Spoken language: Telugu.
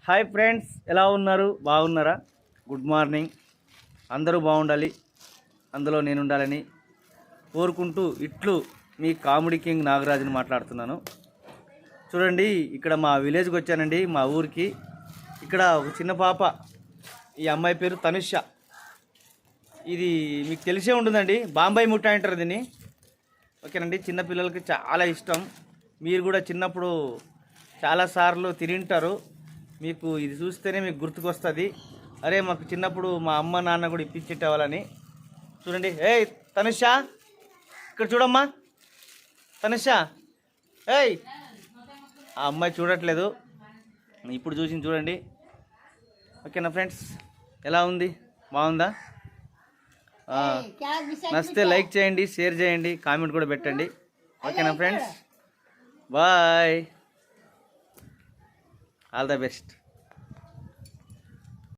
హాయ్ ఫ్రెండ్స్, ఎలా ఉన్నారు? బాగున్నారా? Good morning. అందరూ బాగుండాలి, అందులో నేను ఉండాలని కోరుకుంటూ ఇట్లు మీ కామెడీ కింగ్ నాగరాజుని మాట్లాడుతున్నాను. చూడండి, ఇక్కడ మా విలేజ్కి వచ్చానండి, మా ఊరికి. ఇక్కడ ఒక చిన్న పాప, ఈ అమ్మాయి పేరు తనుష. ఇది మీకు తెలిసే ఉంటుందండి, బాంబాయి ముఠాయి అంటారు దీన్ని. ఓకేనండి, చిన్నపిల్లలకి చాలా ఇష్టం. మీరు కూడా చిన్నప్పుడు చాలాసార్లు తినింటారు. మీకు ఇది చూస్తేనే మీకు గుర్తుకొస్తుంది, అరే మాకు చిన్నప్పుడు మా అమ్మ నాన్న కూడా ఇప్పించేటవాళ్ళని. చూడండి, ఏయ్ తనుష, ఇక్కడ చూడమ్మా తనుష. ఏయ్, ఆ అమ్మాయి చూడట్లేదు, ఇప్పుడు చూసింది చూడండి. ఓకేనా ఫ్రెండ్స్, ఎలా ఉంది? బాగుందా? నచ్చితే లైక్ చేయండి, షేర్ చేయండి, కామెంట్ కూడా పెట్టండి. ఓకేనా friends, bye, all the best.